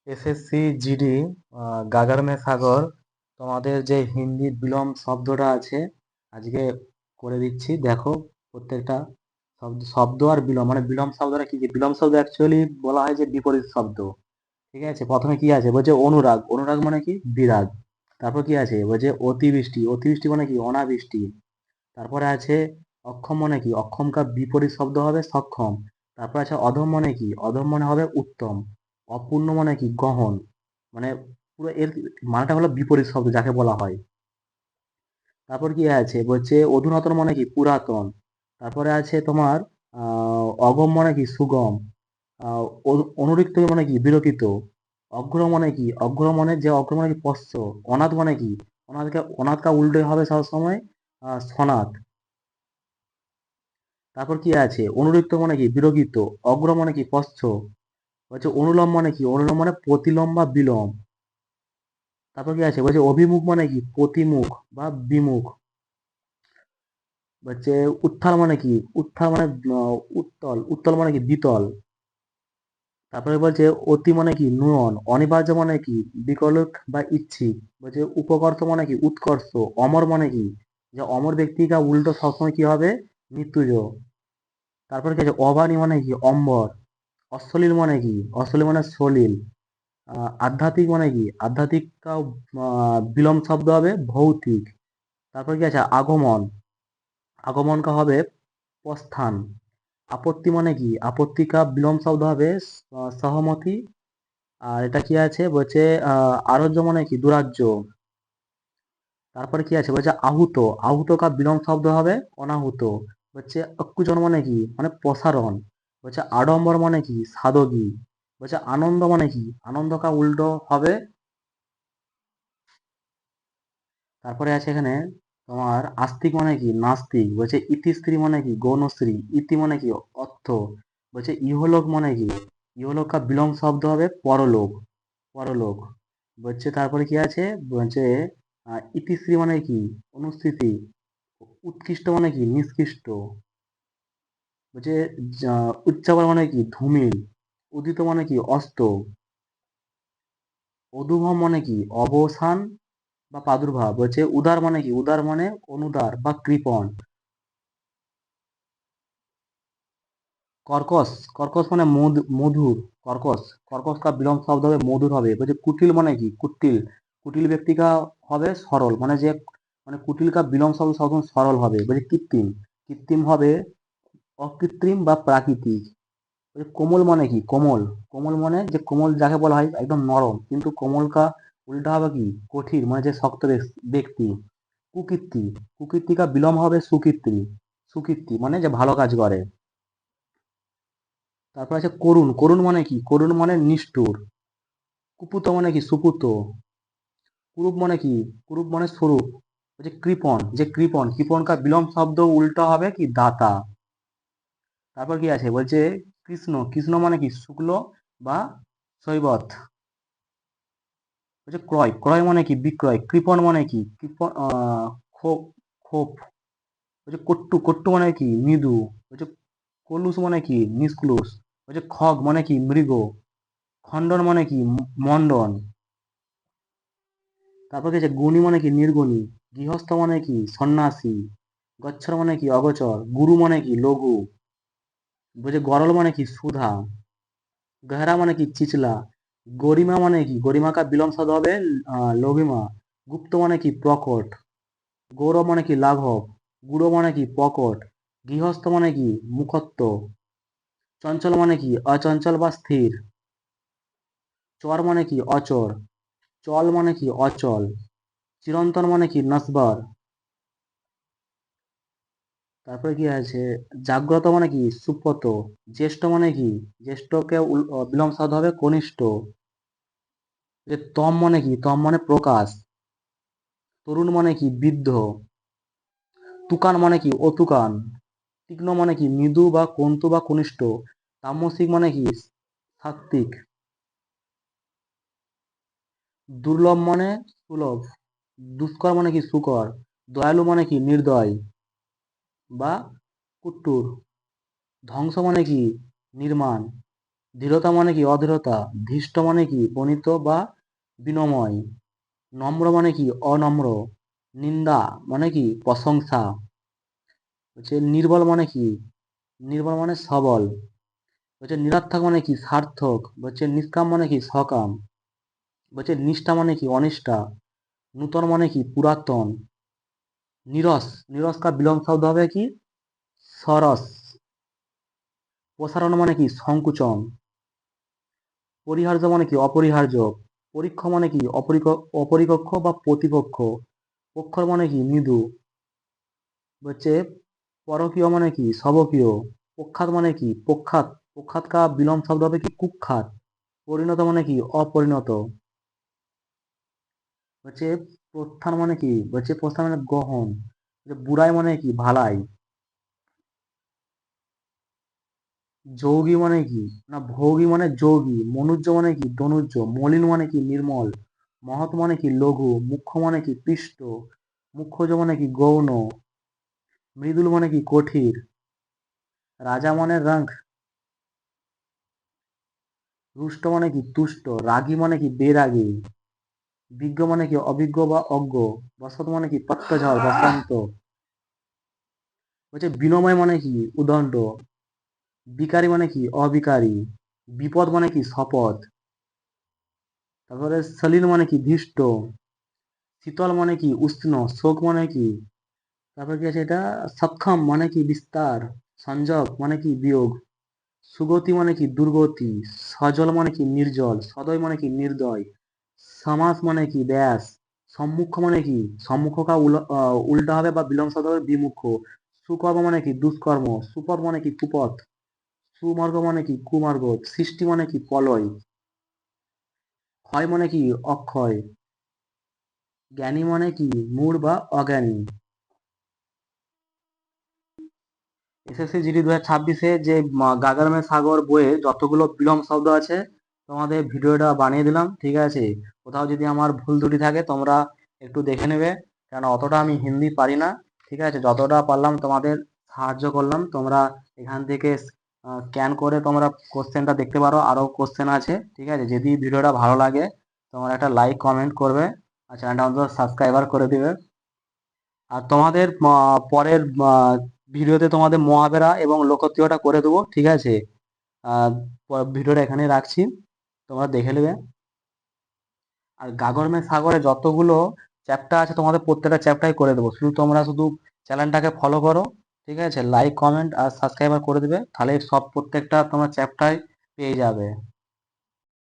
SSC GD গাগর মে সাগর তোমাদের যে হিন্দি বিলোম শব্দটা আছে আজকে করে দিচ্ছি। দেখো প্রত্যেকটা শব্দ শব্দ আর বিলোম মানে বিলোম শব্দটা কি কি বিলোম শব্দ অ্যাকচুয়ালি বলা হয় যে বিপরীত শব্দ। ঠিক আছে, প্রথমে কি আছে বলছে অনুরাগ, অনুরাগ মানে কি বিরাগ। তারপর কি আছে বলছে অতিবৃষ্টি, অতিবৃষ্টি মানে কি অনাবৃষ্টি। তারপরে আছে অক্ষম মানে কি অক্ষমকার বিপরীত শব্দ হবে সক্ষম। তারপর আছে অধম মানে কি অধম মানে হবে উত্তম। অপূর্ণ মানে কি গহন, মানে পুরো এর মানেটা হলো বিপরীত শব্দ যাকে বলা হয়। তারপর কি আছে বলছে অধুনাতন মানে কি পুরাতন। তারপরে আছে তোমার অগম মানে কি সুগম। অনুরিক্ত মানে কি বিরকিত। অগ্র মানে কি অগ্র মানে যে অগ্র মানে কি পশ্চ। অনাথ মানে কি অনাথকা উল্টে হবে সবসময় সনাথ। তারপর কি আছে অনুরিক্ত মানে কি বিরকিত। অগ্র মানে কি পশ্চ। বলছে অনুলম মানে কি অনুলম মানে প্রতিলম বা বিলম। তারপর কি আছে বলছে অভিমুখ মানে কি প্রতিমুখ বা বিমুখ। বলছে উত্থাল মানে কি উত্থাল মানে উত্তল, উত্তল মানে কি দ্বিতল। তারপরে বলছে অতি মানে কি নুয়ন। অনিবার্য মানে কি বিকলক বা ইচ্ছিক। বলছে উপকর্ষ মানে কি উৎকর্ষ। অমর মানে কি যে অমর ব্যক্তিকা উল্টো সবসময় কি হবে মৃত্যুজ। তারপরে কি আছে অবাণী মানে কি অম্বর। অশ্লীল মানে কি অশ্লীল মানে সলিল। আধ্যাত্মিক মানে কি আধ্যাত্মিক বিলোম শব্দ হবে ভৌতিক। তারপর কি আছে আগমন, আগমন কা হবে প্রস্থান। আপত্তি মানে কি আপত্তি কা বিলোম শব্দ হবে সহমতি। আর এটা কি আছে বলছে আরোজ্য মানে কি দুরাজ্য। তারপরে কি আছে বলছে আহুত, আহুত কা বিলোম শব্দ হবে অনাহুত। বলছে অকুচন মানে কি মানে প্রসারণ। বলছে আড়ম্বর মানে কি সাদগী। বলছে আনন্দ মানে কি আনন্দ কা উল্টো হবে। তারপরে আছে এখানে তোমার আস্তিক মানে কি নাস্তিক। বলছে ইতিশ্রী মানে কি গৌণশ্রী। ইতি মানে কি অর্থ। বলছে ইহলোক মানে কি ইহলোক কা বিলোম শব্দ হবে পরলোক, পরলোক। বলছে তারপরে কি আছে বলছে ইতিশ্রী মানে কি অনুস্থিতি। উৎকৃষ্ট মানে কি নিষ্কৃষ্ট। বলছে উচ্চাবল মানে কি ধূমিল। উদিত মানে কি অস্ত। অধুভব মানে কি অবসান বা প্রাদুর্ভাব। বলছে উদার মানে কি উদার মানে অনুদার বা কৃপণ। কর্কশ, কর্কশ মানে মধুর। কর্কশ, কর্কশ কা বিলোম শব্দ হবে মধুর হবে। বলছে কুটিল মানে কি কুটিল, কুটিল ব্যক্তি কা হবে সরল মানে যে মানে কুটিল কা বিলোম শব্দ সবসময় সরল হবে। বলছে কৃত্রিম, কৃত্রিম হবে অকৃত্রিম বা প্রাকৃতিক। বলছে কোমল মানে কি কোমল, কোমল মানে যে কোমল যাকে বলা হয় একদম নরম, কিন্তু কোমল কা উল্টা হবে কি কঠিন মানে যে শক্ত ব্যক্তি। কুকীর্তি, কুকীর্তি কা বিলোম হবে সুকীর্তি। সুকীর্তি মানে যে ভালো কাজ করে। তারপর আছে করুণ, করুণ মানে কি করুণ মানে নিষ্ঠুর। কুপুত মানে কি সুপুত। কুরূপ মানে কি কুরূপ মানে স্বরূপ। বলছে কৃপণ, যে কৃপণ, কৃপণ কা বিলোম শব্দ উল্টা হবে কি দাতা। তারপর কি আছে বলছে কৃষ্ণ, কৃষ্ণ মানে কি শুক্ল বা শৈবত। বলছে ক্রয়, ক্রয় মানে কি বিক্রয়। কৃপণ মানে কি কৃপণ ক্ষোভ, ক্ষোভ। বলছে কট্টু, কট্টু মানে কি মৃদু। বলছে কলুষ মানে কি নিষ্কলুষ। বলছে খগ মানে কি মৃগ। খণ্ডন মানে কি মণ্ডন। তারপর কি আছে গুণী মানে কি নির্গুণী। গৃহস্থ মানে কি সন্ন্যাসী। গচ্ছর মানে কি অগোচর। গুরু মানে কি লঘু। বলছে গরল মানে কি সুধা। গহরা মানে কি চিচলা। গরিমা মানে কি গরিমা কা বিলোম শব্দ হবে লঘিমা। গুপ্ত মানে কি প্রকট। গৌরব মানে কি লাঘব। গুড়ো মানে কি প্রকট। গৃহস্থ মানে কি মুখত্ব। চঞ্চল মানে কি অচঞ্চল বা স্থির। চর মানে কি অচর। চল মানে কি অচল। চিরন্তন মানে কি নসবার। তারপরে কি আছে জাগ্রত মানে কি সুপ্রত। জ্যেষ্ঠ মানে কি জ্যেষ্ঠকে বিলোম শব্দ হবে কনিষ্ঠ। যে তম মানে কি তম মানে প্রকাশ। তরুণ মানে কি বৃদ্ধ। তুকান মানে কি অতুকান। তীক্ষ্ণ মানে কি মৃদু বা কন্তু বা কনিষ্ঠ। তামসিক মানে কি সাত্ত্বিক। দুর্লভ মানে সুলভ। দুষ্কর মানে কি সুকর। দয়ালু মানে কি নির্দয় বা কুট্টুর। ধ্বংস মানে কি নির্মাণ। দৃঢ়তা মানে কি অধীরতা, ধৃষ্ট মানে কি বর্ণিত বা বিনময়, নম্র মানে কি অনম্র, নিন্দা মানে কি প্রশংসা, হচ্ছে নির্বল মানে কি, নির্বল মানে সবল, হচ্ছে নিরর্থক মানে কি সার্থক, হচ্ছে নিষ্কাম মানে কি সকাম, হচ্ছে নিষ্ঠা মানে কি অনিষ্ঠা, নূতন মানে কি পুরাতন, নিরস, নিরস কা বিলোম শব্দ হবে কি সরস, প্রসারণ মানে কি সংকুচন, পরিহার্য মানে কি অপরিহার্য, পরীক্ষ মানে কি অপরিকক্ষ বা প্রতিপক্ষ, পক্ষর মানে কি মৃদু, হচ্ছে পরকীয় মানে কি স্ববকীয়, প্রখ্যাত মানে কি প্রখ্যাত, প্রখ্যাত কা বিলোম শব্দ হবে কি কুখ্যাত, পরিণত মানে কি অপরিণত, হচ্ছে প্রস্থান মানে কি, হচ্ছে প্রস্থান মানে গ্রহণ, বুড়াই মানে কি ভালাই, যৌগী মানে কি না ভোগী মানে যোগী, মনুজ্য মানে কি ধনুজ্য, মলিন মানে কি নির্মল, মহৎ মানে কি লঘু, মুখ্য মানে কি পৃষ্ঠ, মুখ্যজ মানে কি গৌণ, মৃদুল মানে কি কঠির, রাজা মানে রাঙ্ক, রুষ্ট মানে কি তুষ্ট, রাগী মানে কি বেরাগী, বিজ্ঞ মানে কি অভিজ্ঞ বা অজ্ঞ, বসন্ত মানে কি পত্তঝড় বসন্ত, হচ্ছে বিনময় মানে কি উদণ্ড, বিকারী মানে কি অবিকারী, বিপদ মানে কি শপথ, তারপরে সলিল মানে কি ধৃষ্ট, শীতল মানে কি উষ্ণ, শোক মানে কি, তারপর কি আছে এটা, সক্ষম মানে কি বিস্তার, সংযোগ মানে কি বিয়োগ, সুগতি মানে কি দুর্গতি, সজল মানে কি নির্জল, সদয় মানে কি নির্দয়, সমাস মানে কি ব্যাস, সম্মুখ মানে কি সম্মুখ কা উল্টা হবে বা বিলম্ব শব্দ হবে বিমুখ, সুকর্ম মানে কি দুষ্কর্ম, সুপথ মানে কি কুপথ, সুমার্গ মানে কি কুমার্গ, সৃষ্টি মানে কি প্রলয়, ক্ষয় মানে কি অক্ষয়, জ্ঞানী মানে কি মূঢ় বা অজ্ঞানী। এসএসসি জিডি 2026-এ যে গাগর মে সাগর বইয়ে যতগুলো বিলোম শব্দ আছে তোমাদের ভিডিওটা বানিয়ে দিলাম, ঠিক আছে? কোথাও যদি আমার ভুল ত্রুটি থাকে তোমরা একটু দেখে নেবে, কারণ অতটা আমি হিন্দি পারি না, ঠিক আছে? যতটা পারলাম তোমাদের সাহায্য করলাম, তোমরা এখান থেকে স্ক্যান করে তোমরা কোশ্চেনটা দেখতে পারো, আরও কোশ্চেন আছে, ঠিক আছে? যদি ভিডিওটা ভালো লাগে তোমরা একটা লাইক কমেন্ট করবে আর চ্যানেলটা অন্তত সাবস্ক্রাইবার করে দিবে। আর তোমাদের পরের ভিডিওতে তোমাদের মহাবেরা এবং লোকত্রিয়টা করে দেবো, ঠিক আছে? আর ভিডিওটা এখানে রাখছি, তোমরা দেখে নেবে। আর গাগর মে সাগরে যতগুলো চ্যাপ্টার আছে তোমাদের প্রত্যেকটা চ্যাপ্টারই করে দেবো, শুধু তোমরা শুধু চ্যানেলটাকে ফলো করো, ঠিক আছে? লাইক কমেন্ট আর সাবস্ক্রাইবার করে দেবে, তাহলে সব প্রত্যেকটা তোমার চ্যাপ্টার পেয়ে যাবে।